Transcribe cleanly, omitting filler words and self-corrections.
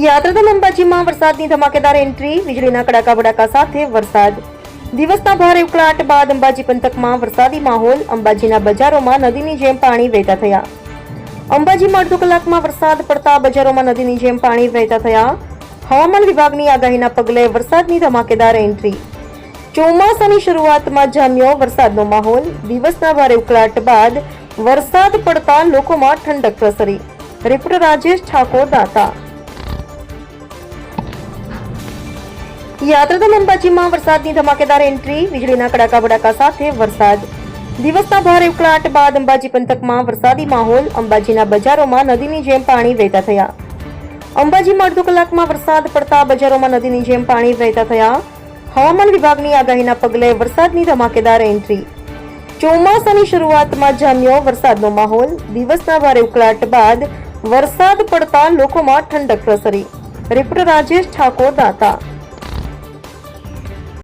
યાત્રાધામ અંબાજીમાં વરસાદની ધમાકેદાર એન્ટ્રી, વીજળીના કડાકા ભડાકા સાથે વરસાદ. દિવસના ભારે ઉકળાટ બાદ અંબાજી પંથકમાં વરસાદી માહોલ. અંબાજીના બજારોમાં નદીની જેમ પાણી વહેતા થયા. અંબાજીમાં અડધો કલાકમાં વરસાદ પડતા બજારોમાં નદીની જેમ પાણી વહેતા થયા. હવામાન વિભાગની આગાહીના પગલે વરસાદની ધમાકેદાર એન્ટ્રી. ચોમાસાની શરૂઆતમાં જામ્યો વરસાદનો માહોલ. દિવસના ભારે ઉકળાટ બાદ વરસાદ પડતા લોકોમાં ઠંડક પ્રસરી. રિપોર્ટર રાજેશ ઠાકોર, દાતા. યાત્રાધામ અંબાજીમાં વરસાદની ધમાકેદાર એન્ટ્રી, વીજળીના કડાકા ભડાકા સાથે વરસાદ. દિવસના ભારે ઉકળાટ બાદ અંબાજી પંથકમાં વરસાદી માહોલ. અંબાજીના બજારોમાં નદીની જેમ પાણી વહેતા થયા. અંબાજીમાં અડધો કલાકમાં વરસાદ પડતા બજારોમાં નદીની જેમ પાણી વહેતા થયા. હવામાન વિભાગની આગાહીના પગલે વરસાદની ધમાકેદાર એન્ટ્રી. ચોમાસાની શરૂઆતમાં જામ્યો વરસાદનો માહોલ. દિવસના ભારે ઉકળાટ બાદ વરસાદ પડતા લોકોમાં ઠંડક પ્રસરી. રિપોર્ટર રાજેશ ઠાકોર, દાતા.